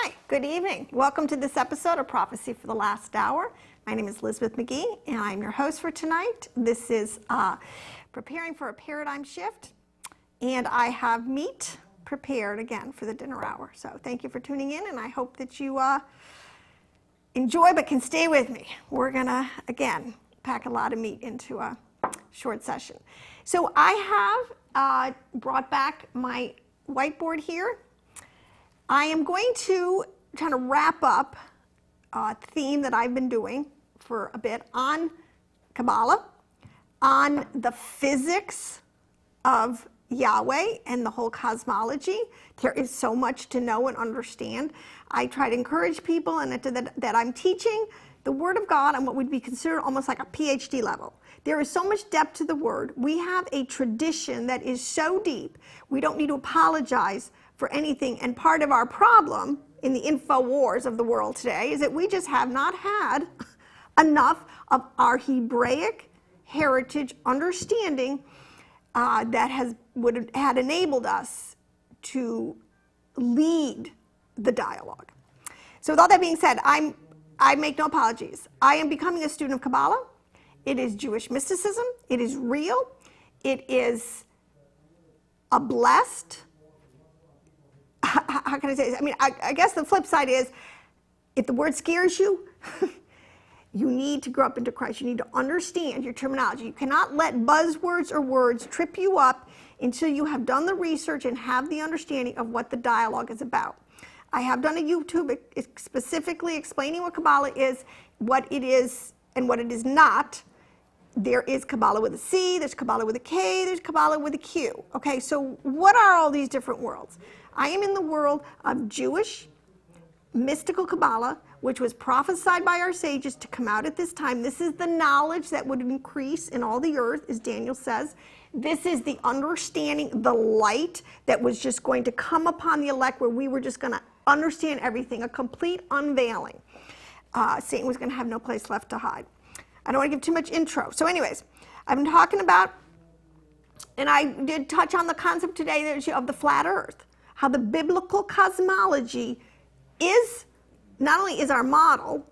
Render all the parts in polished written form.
Hi, good evening. Welcome to this episode of Prophecy for the Last Hour. My name is Elizabeth McGee, and I'm your host for tonight. This is Preparing for a Paradigm Shift, and I have meat prepared again for the dinner hour. So thank you for tuning in, and I hope that you enjoy but can stay with me. We're going to, again, pack a lot of meat into a short session. So I have brought back my whiteboard here. I am going to kind of wrap up a theme that I've been doing for a bit on Kabbalah, on the physics of Yahweh and the whole cosmology. There is so much to know and understand. I try to encourage people and that I'm teaching the Word of God on what would be considered almost like a PhD level. There is so much depth to the Word. We have a tradition that is so deep, we don't need to apologize for anything. And part of our problem in the info wars of the world today is that we just have not had enough of our Hebraic heritage understanding that had enabled us to lead the dialogue. So with all that being said, I make no apologies. I am becoming a student of Kabbalah. It is Jewish mysticism. It is real. It is a blessed, how can I say this? I mean, I guess the flip side is, if the word scares you, you need to grow up into Christ. You need to understand your terminology. You cannot let buzzwords or words trip you up until you have done the research and have the understanding of what the dialogue is about. I have done a YouTube specifically explaining what Kabbalah is, what it is, and what it is not. There is Kabbalah with a C, there's Kabbalah with a K, there's Kabbalah with a Q. Okay, so what are all these different worlds? I am in the world of Jewish mystical Kabbalah, which was prophesied by our sages to come out at this time. This is the knowledge that would increase in all the earth, as Daniel says. This is the understanding, the light that was just going to come upon the elect, where we were just going to understand everything, a complete unveiling. Satan was going to have no place left to hide. I don't want to give too much intro. So anyways, I've been talking about, and I did touch on the concept today of the flat earth, how the biblical cosmology is, not only is our model,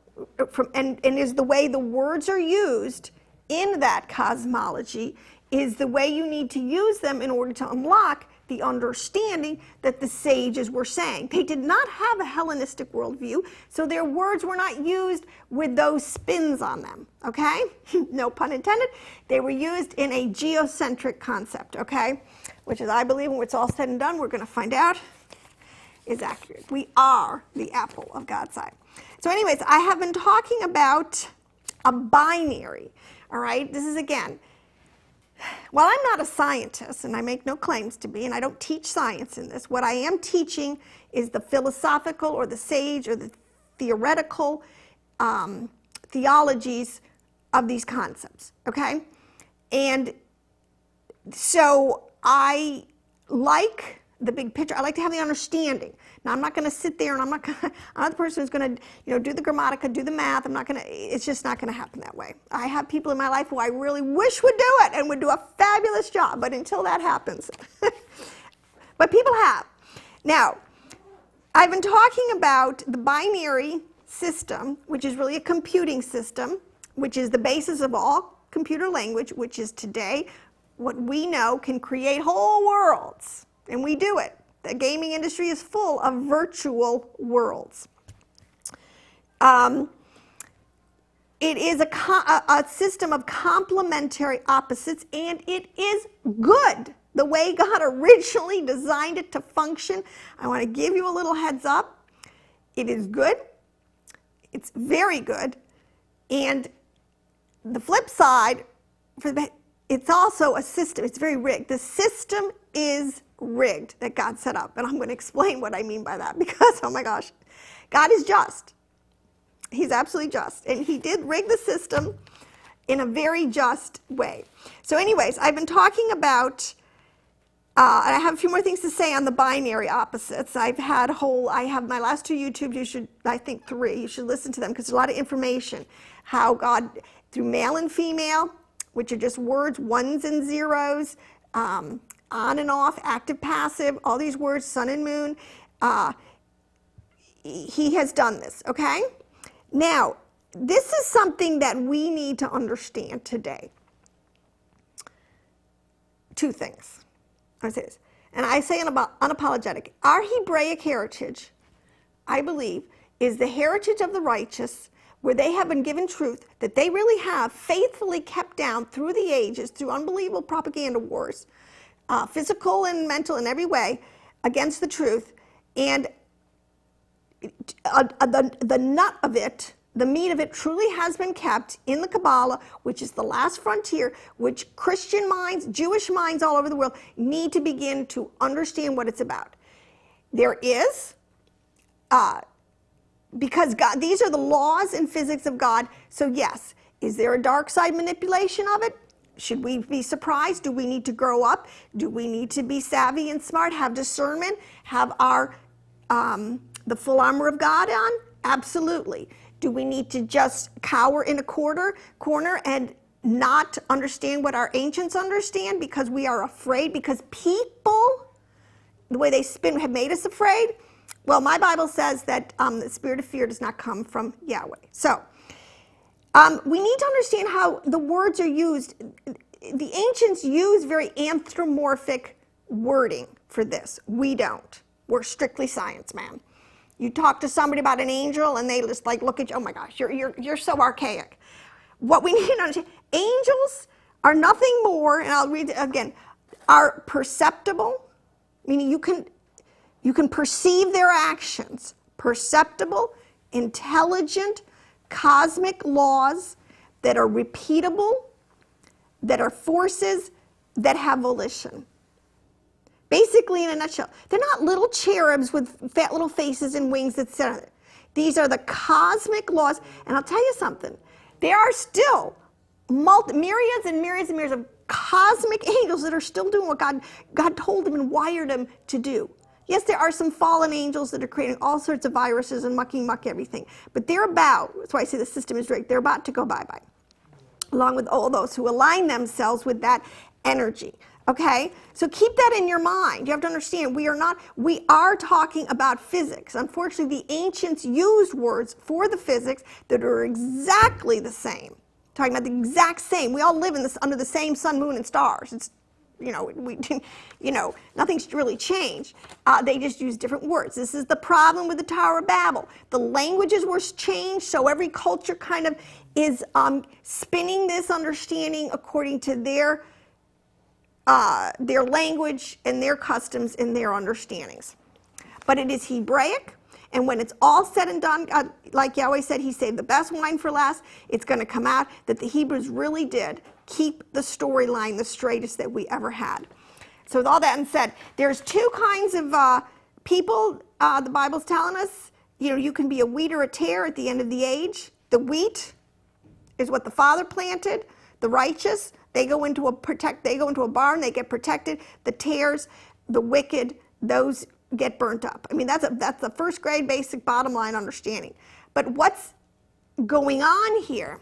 and is the way the words are used in that cosmology, is the way you need to use them in order to unlock the understanding that the sages were saying. They did not have a Hellenistic worldview, so their words were not used with those spins on them, okay? No pun intended. They were used in a geocentric concept, okay? Which is, I believe, when it's all said and done, we're going to find out is accurate. We are the apple of God's eye. So anyways, I have been talking about a binary, all right? This is, again, while I'm not a scientist, and I make no claims to be, and I don't teach science in this, what I am teaching is the philosophical or the sage or the theoretical theologies of these concepts, okay? And so I like the big picture. I like to have the understanding. Now, I'm not going to sit there and I'm not the person who's going to, do the grammatica, do the math. It's just not going to happen that way. I have people in my life who I really wish would do it and would do a fabulous job, but until that happens. But people have. Now, I've been talking about the binary system, which is really a computing system, which is the basis of all computer language, which is today what we know can create whole worlds. And we do it. The gaming industry is full of virtual worlds. It is a system of complementary opposites, and it is good. The way God originally designed it to function, I want to give you a little heads up. It is good. It's very good. And the flip side, it's also a system. It's very rigged. The system is rigged that God set up. And I'm going to explain what I mean by that, because, oh my gosh, God is just. He's absolutely just. And he did rig the system in a very just way. So anyways, I've been talking about, and I have a few more things to say on the binary opposites. I have my last two YouTubes, I think 3, you should listen to them, because there's a lot of information. How God, through male and female, which are just words, ones and zeros, on and off, active, passive, all these words, sun and moon. he has done this, okay? Now, this is something that we need to understand today. Two things. I say this, and I say unapologetic. Our Hebraic heritage, I believe, is the heritage of the righteous, where they have been given truth that they really have faithfully kept down through the ages, through unbelievable propaganda wars, physical and mental in every way, against the truth. And the nut of it, the meat of it, truly has been kept in the Kabbalah, which is the last frontier, which Christian minds, Jewish minds all over the world need to begin to understand what it's about. There is, because God, these are the laws and physics of God. So yes, is there a dark side manipulation of it? Should we be surprised? Do we need to grow up? Do we need to be savvy and smart, have discernment, have our the full armor of God on? Absolutely. Do we need to just cower in a corner and not understand what our ancients understand because we are afraid, because people, the way they spin, have made us afraid? Well, my Bible says that the spirit of fear does not come from Yahweh. So we need to understand how the words are used. The ancients use very anthropomorphic wording for this. We don't. We're strictly science, man. You talk to somebody about an angel and they just like look at you, oh my gosh, you're so archaic. What we need to understand, angels are nothing more, and I'll read it again, are perceptible, meaning you can perceive their actions, perceptible, intelligent, cosmic laws that are repeatable, that are forces that have volition. Basically, in a nutshell, they're not little cherubs with fat little faces and wings that sit on it. These are the cosmic laws, and I'll tell you something. There are still myriads and myriads and myriads of cosmic angels that are still doing what God told them and wired them to do. Yes, there are some fallen angels that are creating all sorts of viruses and muck everything, but that's why I say the system is rigged, they're about to go bye-bye, along with all those who align themselves with that energy. Okay, so keep that in your mind. You have to understand, we are talking about physics. Unfortunately, the ancients used words for the physics that are exactly the same. Talking about the exact same. We all live under the same sun, moon, and stars. It's, nothing's really changed. They just use different words. This is the problem with the Tower of Babel. The languages were changed, so every culture kind of is spinning this understanding according to their language and their customs and their understandings. But it is Hebraic, and when it's all said and done, like Yahweh said, he saved the best wine for last, it's going to come out that the Hebrews really did keep the storyline the straightest that we ever had. So with all that said, there's two kinds of people the Bible's telling us. You can be a wheat or a tare at the end of the age. The wheat is what the Father planted. The righteous, they go into a barn, they get protected. The tares, the wicked, those get burnt up. I mean, that's the first grade basic bottom line understanding. But what's going on here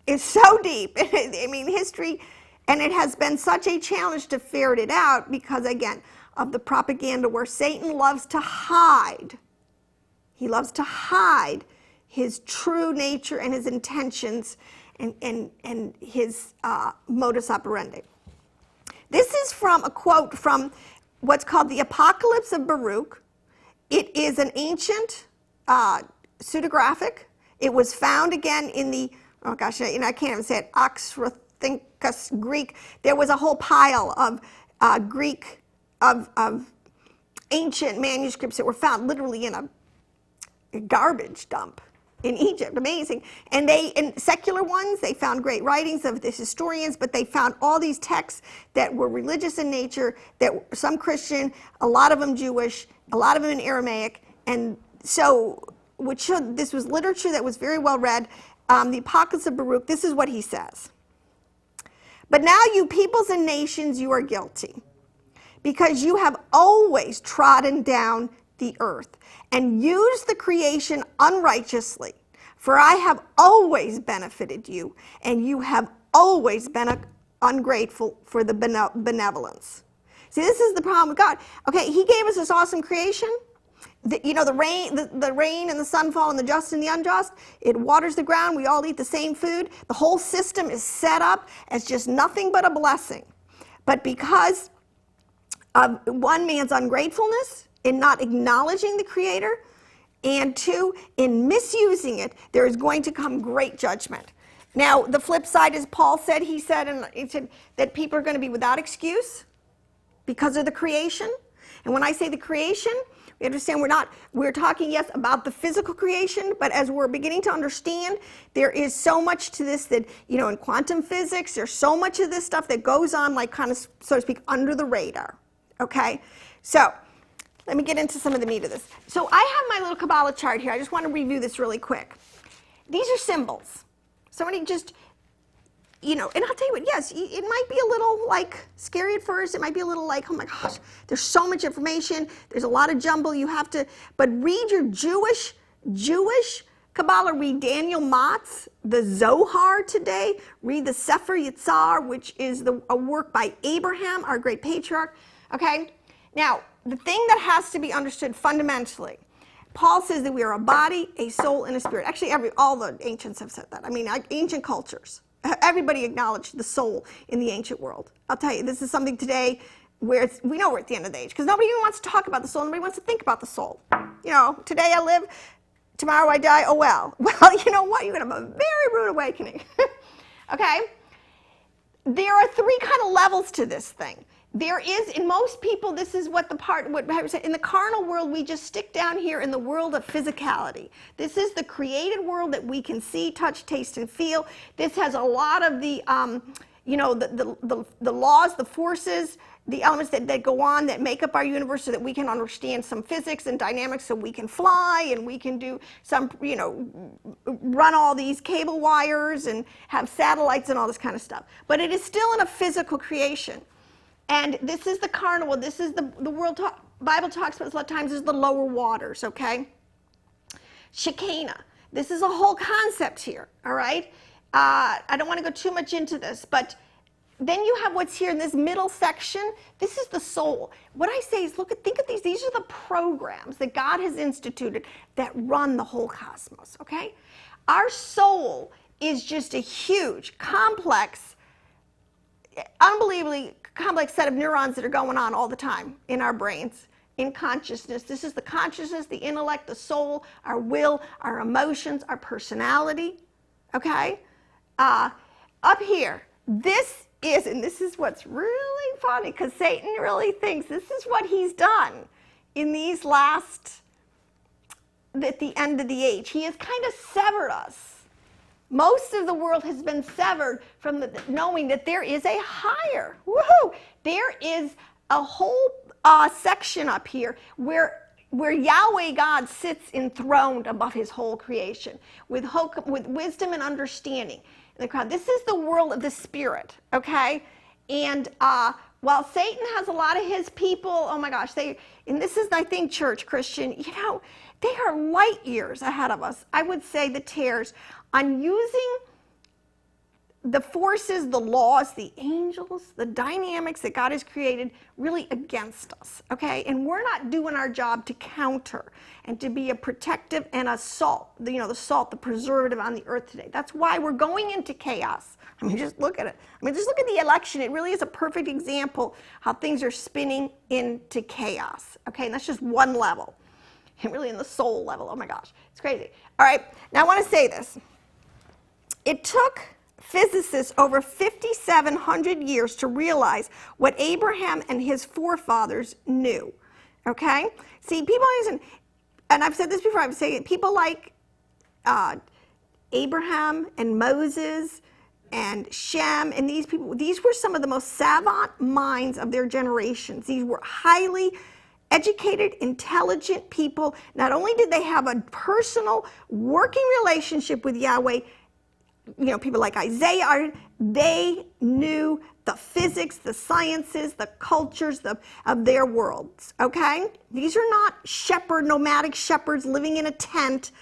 is so deep. I mean, history, and it has been such a challenge to ferret it out because, again, of the propaganda where Satan loves to hide. He loves to hide his true nature and his intentions and his modus operandi. This is from a quote from what's called the Apocalypse of Baruch. It is an ancient pseudographic. It was found again in the, I can't even say it, Oxyrhynchus Greek. There was a whole pile of Greek, of ancient manuscripts that were found literally in a garbage dump in Egypt. Amazing. And in secular ones, they found great writings of the historians, but they found all these texts that were religious in nature, that some Christian, a lot of them Jewish, a lot of them in Aramaic, and so this was literature that was very well read. The Apocalypse of Baruch, this is what he says. But now you peoples and nations, you are guilty, because you have always trodden down the earth and used the creation unrighteously. For I have always benefited you, and you have always been ungrateful for the benevolence. See, this is the problem with God. Okay, he gave us this awesome creation, the rain and the sun fall on the just and the unjust. It waters the ground. We all eat the same food. The whole system is set up as just nothing but a blessing. But because of one, man's ungratefulness in not acknowledging the Creator, and two, in misusing it, there is going to come great judgment. Now, the flip side is Paul said, he said that people are going to be without excuse because of the creation. And when I say the creation, we understand we're talking, yes, about the physical creation, but as we're beginning to understand, there is so much to this that, in quantum physics, there's so much of this stuff that goes on, like kind of, so to speak, under the radar. Okay? So, let me get into some of the meat of this. So I have my little Kabbalah chart here. I just want to review this really quick. These are symbols. Somebody just, and I'll tell you what, yes, it might be a little like scary at first. It might be a little like, oh my gosh, there's so much information. There's a lot of jumble. You have to, but read your Jewish Kabbalah. Read Daniel Mott's, the Zohar today. Read the Sefer Yitzhar, which is a work by Abraham, our great patriarch. Okay? Now, the thing that has to be understood fundamentally, Paul says that we are a body, a soul, and a spirit. Actually, all the ancients have said that. I mean, ancient cultures. Everybody acknowledged the soul in the ancient world. I'll tell you, this is something today where we know we're at the end of the age, because nobody even wants to talk about the soul. Nobody wants to think about the soul. Today I live, tomorrow I die, oh well. Well, you know what? You're going to have a very rude awakening. Okay? There are three kind of levels to this thing. There is, in most people, this is what in the carnal world, we just stick down here in the world of physicality. This is the created world that we can see, touch, taste, and feel. This has a lot of the laws, the forces, the elements that go on, that make up our universe so that we can understand some physics and dynamics, so we can fly and we can do some, run all these cable wires and have satellites and all this kind of stuff. But it is still in a physical creation. And this is the carnal. This is the world Bible talks about this a lot of times is the lower waters, okay? Shekinah. This is a whole concept here, all right? I don't want to go too much into this, but then you have what's here in this middle section. This is the soul. What I say is, think of these. These are the programs that God has instituted that run the whole cosmos, okay? Our soul is just a huge, complex, unbelievably complex set of neurons that are going on all the time in our brains, in consciousness. This is the consciousness, the intellect, the soul, our will, our emotions, our personality, okay? Up here, this is what's really funny, because Satan really thinks this is what he's done in these at the end of the age. He has kind of severed us. Most of the world has been severed from knowing that there is a higher, there is a whole section up here where Yahweh God sits enthroned above his whole creation with wisdom and understanding. This is the world of the spirit, okay? And while Satan has a lot of his people, oh my gosh, and this is, I think, church, Christian, they are light years ahead of us. I would say the tares on using the forces, the laws, the angels, the dynamics that God has created really against us, okay? And we're not doing our job to counter and to be a protective and a salt, the salt, the preservative on the earth today. That's why we're going into chaos. I mean, just look at it. I mean, just look at the election. It really is a perfect example how things are spinning into chaos, okay? And that's just one level. And really in the soul level, oh my gosh, it's crazy. All right, now I want to say this. It took physicists over 5,700 years to realize what Abraham and his forefathers knew, okay? See, people always, and I've said this before, I'm saying people like Abraham and Moses and Shem and these people, these were some of the most savant minds of their generations. These were highly educated, intelligent people. Not only did they have a personal working relationship with Yahweh, people like Isaiah, they knew the physics, the sciences, the cultures of their worlds, okay? These are not nomadic shepherds living in a tent,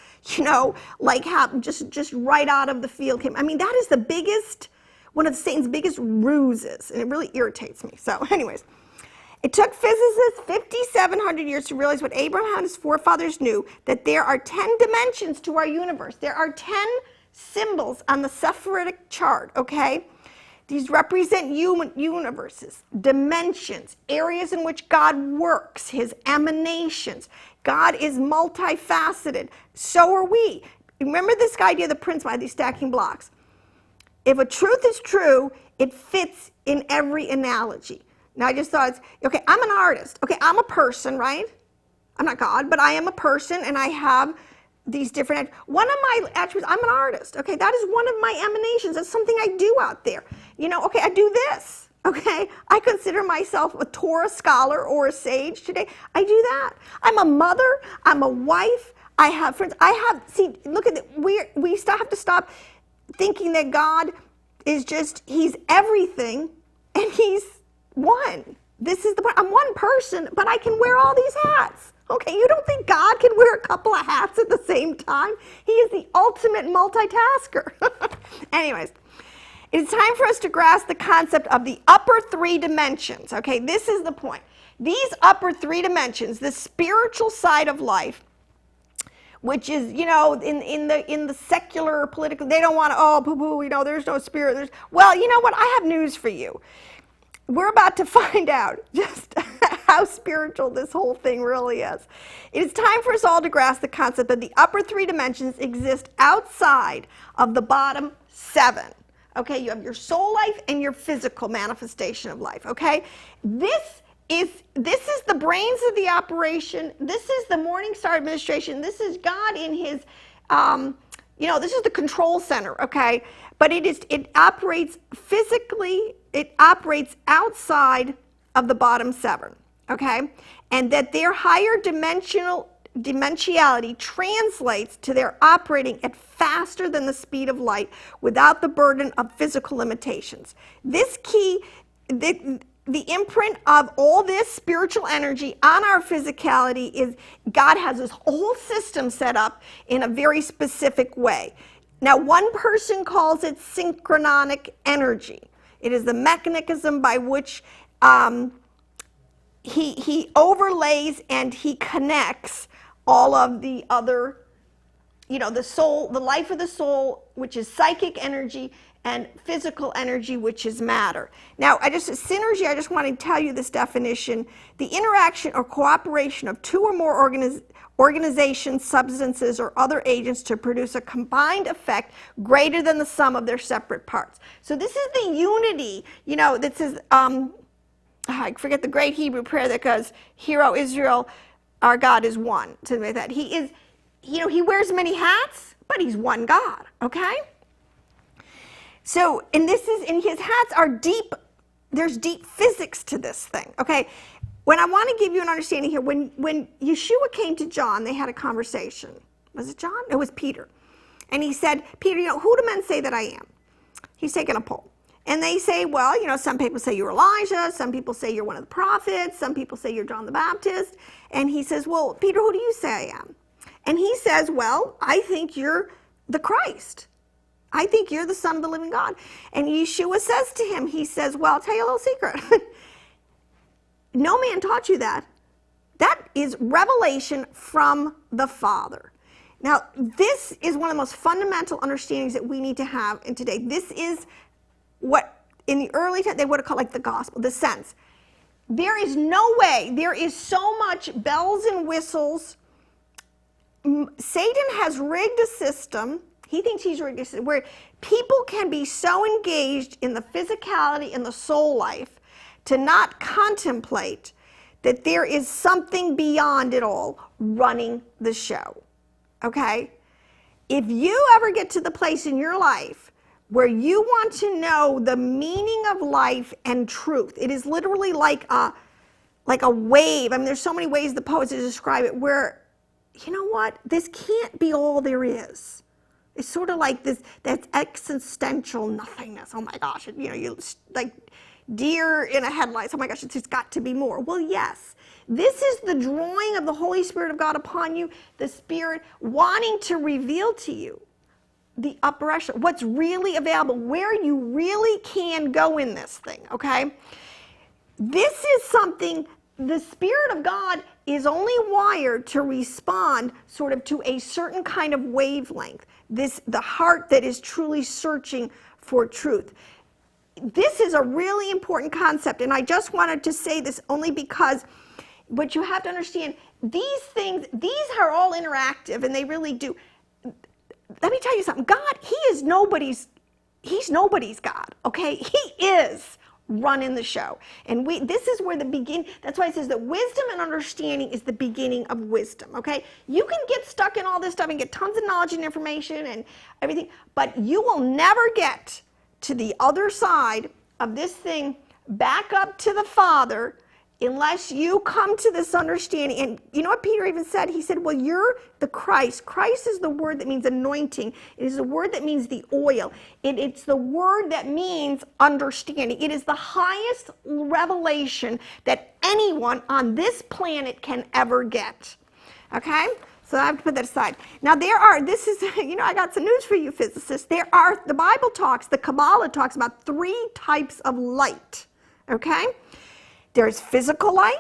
like just right out of the field. I mean, that is one of Satan's biggest ruses, and it really irritates me. So anyways, It took physicists 5,700 years to realize what Abraham and his forefathers knew, that there are 10 dimensions to our universe. There are 10 symbols on the Sephirotic chart, okay? These represent universes, dimensions, areas in which God works, his emanations. God is multifaceted. So are we. Remember this idea of the principle of these stacking blocks. If a truth is true, it fits in every analogy. Now I just thought, okay, I'm an artist. Okay, I'm a person, right? I'm not God, but I am a person and I have these different, one of my attributes, I'm an artist. Okay, that is one of my emanations. That's something I do out there. You know, okay, I do this. Okay, I consider myself a Torah scholar or a sage today. I do that. I'm a mother. I'm a wife. I have friends. See, look at it. We still have to stop thinking that God is just, he's everything and he's one. This is the point. I'm one person, but I can wear all these hats. Okay, you don't think God can wear a couple of hats at the same time? He is the ultimate multitasker. Anyways, it's time for us to grasp the concept of the upper three dimensions. Okay, this is the point. These upper three dimensions, the spiritual side of life, which is, you know, in the secular political, they don't want to, oh, poo-poo, you know, there's no spirit. Well, you know what? I have news for you. We're about to find out just how spiritual this whole thing really is. It is time for us all to grasp the concept that the upper three dimensions exist outside of the bottom seven. Okay, you have your soul life and your physical manifestation of life, okay? This is the brains of the operation. This is the Morning Star administration. This is God in his, you know, this is the control center, okay? But it operates physically, it operates outside of the bottom seven, okay? And that their higher dimensionality translates to their operating at faster than the speed of light without the burden of physical limitations. This key, the imprint of all this spiritual energy on our physicality is God has this whole system set up in a very specific way. Now, one person calls it synchronic energy. It is the mechanism by which he overlays and he connects all of the other, you know, the soul, the life of the soul, which is psychic energy, and physical energy, which is matter. Now, synergy, I just want to tell you this definition. The interaction or cooperation of two or more organizations, substances, or other agents to produce a combined effect greater than the sum of their separate parts. So this is the unity, you know, that says, I forget the great Hebrew prayer that goes, "Hear, O Israel, our God is one." Something like that. He is, you know, he wears many hats, but he's one God, okay? So, and his hats are deep, there's deep physics to this thing, okay? When I want to give you an understanding here, when Yeshua came to John, they had a conversation. Was it John? It was Peter. And he said, Peter, you know, who do men say that I am? He's taking a poll. And they say, well, you know, some people say you're Elijah, some people say you're one of the prophets, some people say you're John the Baptist. And he says, well, Peter, who do you say I am? And he says, well, I think you're the Christ. I think you're the Son of the living God. And Yeshua says to him, he says, well, I'll tell you a little secret. No man taught you that. That is revelation from the Father. Now, this is one of the most fundamental understandings that we need to have in today. This is what in the early time they would have called like the gospel, the sense. There is no way, there is so much bells and whistles. Satan has rigged a system. He thinks he's rigged a system where people can be so engaged in the physicality and the soul life to not contemplate that there is something beyond it all running the show, okay? If you ever get to the place in your life where you want to know the meaning of life and truth, it is literally like a wave. I mean, there's so many ways the poets describe it where, you know what, this can't be all there is. It's sort of like this, that existential nothingness. Oh my gosh, you know, you like deer in a headlights. Oh my gosh, it's got to be more. Well, yes, this is the drawing of the Holy Spirit of God upon you, the Spirit wanting to reveal to you the upper echelon, what's really available, where you really can go in this thing, okay? This is something the Spirit of God is only wired to respond sort of to a certain kind of wavelength. The heart that is truly searching for truth. This is a really important concept, and I just wanted to say this only because what you have to understand, these things, these are all interactive, and they really do. Let me tell you something. God, he's nobody's God, okay? He is running the show. And this is where that's why it says that wisdom and understanding is the beginning of wisdom, okay? You can get stuck in all this stuff and get tons of knowledge and information and everything, but you will never get to the other side of this thing back up to the Father unless you come to this understanding. And you know what Peter even said? He said, well, you're the Christ. Christ is the word that means anointing. It is the word that means the oil. It's the word that means understanding. It is the highest revelation that anyone on this planet can ever get. Okay? So I have to put that aside. Now I got some news for you physicists. The Bible talks, the Kabbalah talks about 3 types of light. Okay? There's physical light.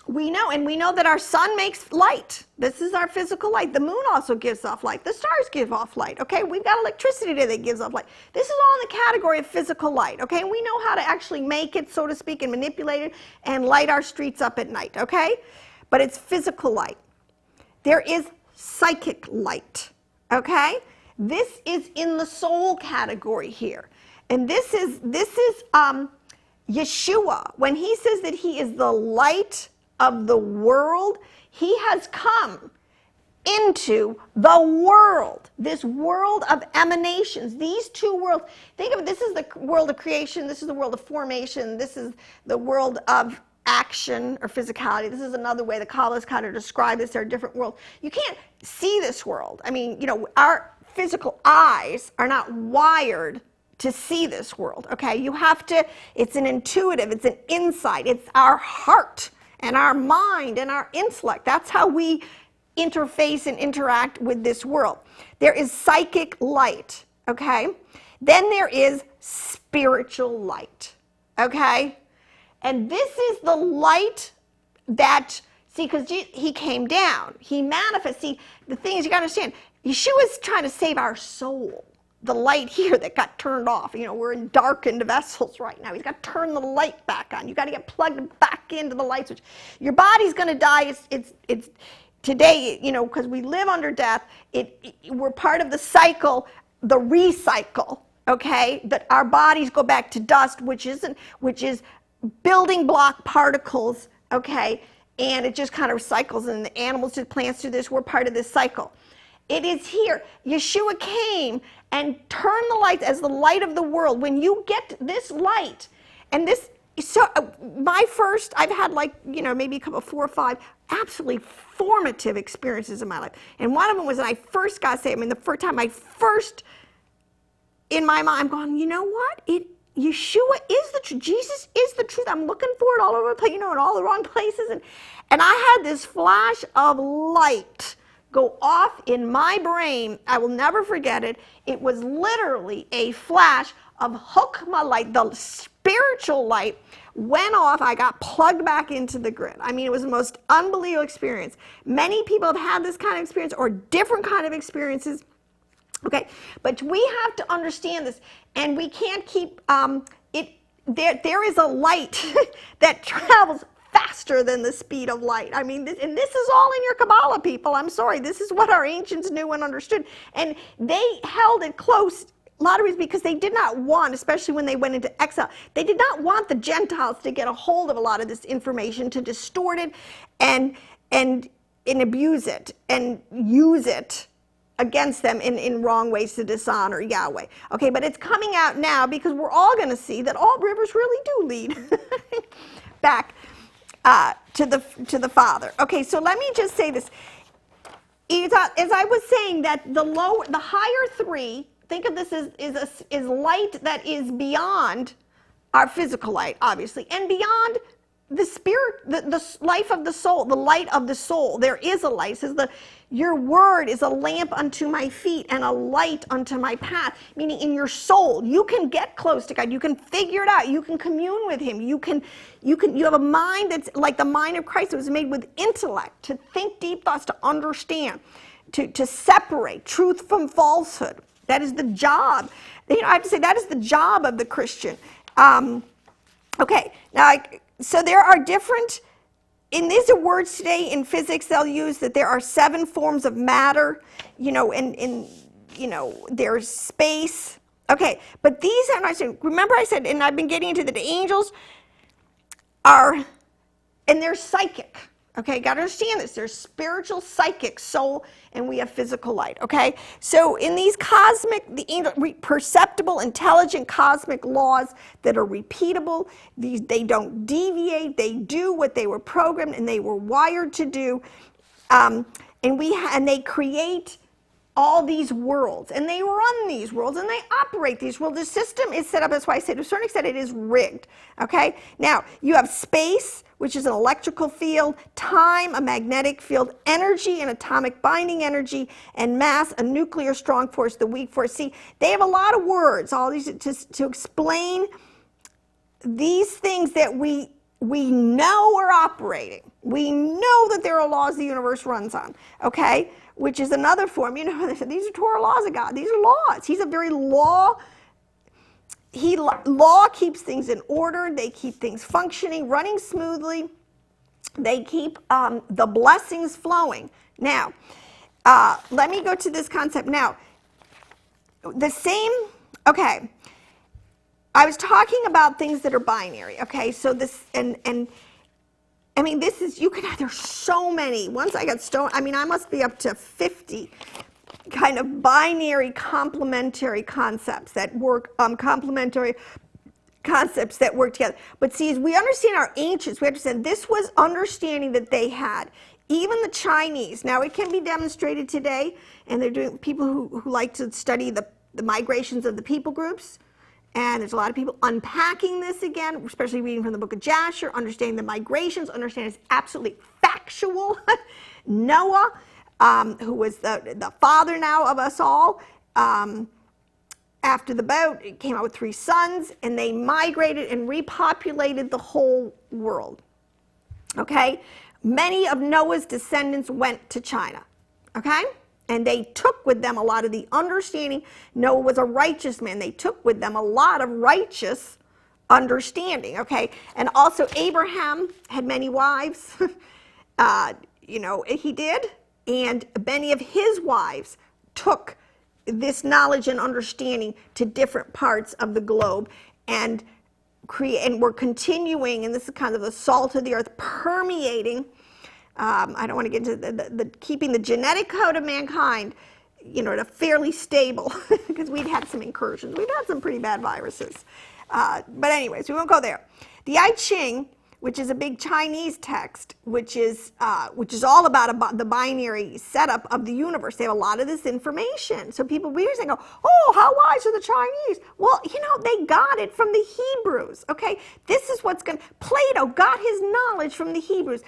We know that our sun makes light. This is our physical light. The moon also gives off light. The stars give off light. Okay, we've got electricity that gives off light. This is all in the category of physical light. Okay, and we know how to actually make it, so to speak, and manipulate it and light our streets up at night. Okay, but it's physical light. There is psychic light. Okay, this is in the soul category here, and this is Yeshua, when he says that he is the light of the world, he has come into the world, this world of emanations, these 2 worlds. Think of it, this is the world of creation, this is the world of formation, this is the world of action or physicality. This is another way the Kabbalists kind of describe this. There are different worlds. You can't see this world. I mean, our physical eyes are not wired to see this world, okay? You have to, it's an intuitive, it's an insight, it's our heart and our mind and our intellect. That's how we interface and interact with this world. There is psychic light, okay? Then there is spiritual light, okay? And this is the light that, see, because he came down, he manifests. See, the thing is, you got to understand, Yeshua is trying to save our soul. The light here that got turned off. We're in darkened vessels right now. He's got to turn the light back on. You got to get plugged back into the light switch. Your body's going to die. It's today, because we live under death. We're part of the cycle, the recycle. Okay, that our bodies go back to dust, which is building block particles. Okay, and it just kind of cycles, and the animals to plants do this. We're part of this cycle. It is here. Yeshua came and turned the lights as the light of the world. When you get this light, and this, so I've had maybe a couple, 4 or 5 absolutely formative experiences in my life. And one of them was when I first got saved. I mean, the first time in my mind, I'm going, you know what? Yeshua is the truth. Jesus is the truth. I'm looking for it all over the place, in all the wrong places. And I had this flash of light go off in my brain. I will never forget it. It was literally a flash of Chokmah light. The spiritual light went off. I got plugged back into the grid. I mean, it was the most unbelievable experience. Many people have had this kind of experience or different kind of experiences. Okay, but we have to understand this, and we can't keep there is a light that travels faster than the speed of light. I mean, and this is all in your Kabbalah, people. I'm sorry. This is what our ancients knew and understood. And they held it close, a lot of reasons, because they did not want, especially when they went into exile, they did not want the Gentiles to get a hold of a lot of this information, to distort it and abuse it and use it against them in wrong ways to dishonor Yahweh. Okay, but it's coming out now because we're all going to see that all rivers really do lead back to the Father. Okay, so let me just say this. As I was saying, that the higher 3, think of this as light that is beyond our physical light, obviously, and beyond the spirit, the life of the soul, the light of the soul. There is a light. It says your word is a lamp unto my feet and a light unto my path. Meaning in your soul, you can get close to God. You can figure it out. You can commune with him. You have a mind that's like the mind of Christ. It was made with intellect, to think deep thoughts, to understand, to separate truth from falsehood. That is the job. I have to say that is the job of the Christian. Okay, now, so there are different, in these words today in physics, they'll use that there are 7 forms of matter, and there's space. Okay, but these are not, remember I said, and I've been getting into that the angels are, and they're psychic. Okay, got to understand this. There's spiritual, psychic, soul, and we have physical light. Okay, so in these perceptible, intelligent cosmic laws that are repeatable, they don't deviate. They do what they were programmed and they were wired to do, and they create all these worlds, and they run these worlds, and they operate these worlds. The system is set up. That's why I say to a certain extent it is rigged. Okay, now you have space, which is an electrical field, time, a magnetic field, energy, an atomic binding energy, and mass, a nuclear strong force, the weak force. See, they have a lot of words, all these to explain these things that we know are operating. We know that there are laws the universe runs on, okay? Which is another form. They said these are Torah laws of God. These are laws. He's a very law. Law keeps things in order. They keep things functioning, running smoothly. They keep the blessings flowing. Now, let me go to this concept. Now, okay, I was talking about things that are binary, okay? So this, and I mean, this is, there's so many. Once I got stoned, I must be up to 50 kind of binary complementary concepts that work, complementary concepts that work together. But see, as we understand our ancients, we understand this was understanding that they had. Even the Chinese, now it can be demonstrated today, and they're doing, people who like to study the migrations of the people groups, and there's a lot of people unpacking this again, especially reading from the book of Jasher, understanding the migrations, understanding it's absolutely factual. Noah, who was the father now of us all, after the boat, it came out with 3 sons, and they migrated and repopulated the whole world. Okay? Many of Noah's descendants went to China. Okay? And they took with them a lot of the understanding. Noah was a righteous man. They took with them a lot of righteous understanding, okay? And also Abraham had many wives. He did. And many of his wives took this knowledge and understanding to different parts of the globe and we're continuing, and this is kind of the salt of the earth, permeating. I don't want to get into the keeping the genetic code of mankind, to fairly stable, because we've had some incursions. We've had some pretty bad viruses. But anyways, we won't go there. The I Ching, which is a big Chinese text, which is all about the binary setup of the universe. They have a lot of this information. So people read it and go, oh, how wise are the Chinese? Well, they got it from the Hebrews, okay? This is Plato got his knowledge from the Hebrews.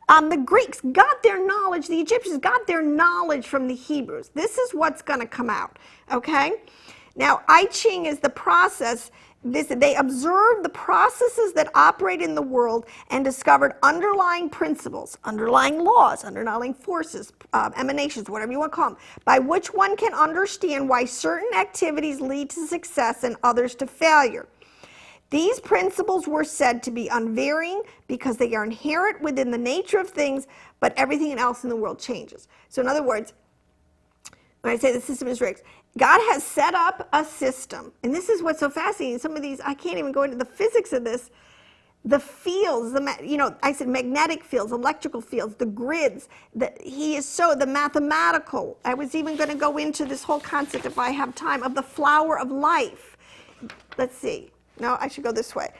The Greeks got their knowledge, the Egyptians got their knowledge from the Hebrews. This is what's going to come out, okay? Now, I Ching is the process. They observed the processes that operate in the world and discovered underlying principles, underlying laws, underlying forces, emanations, whatever you want to call them, by which one can understand why certain activities lead to success and others to failure. These principles were said to be unvarying because they are inherent within the nature of things, but everything else in the world changes. So in other words, when I say the system is rigged, God has set up a system, and this is what's so fascinating. Some of these, I can't even go into the physics of this. The fields, I said magnetic fields, electrical fields, the grids, the mathematical. I was even going to go into this whole concept, if I have time, of the flower of life. Let's see. No, I should go this way.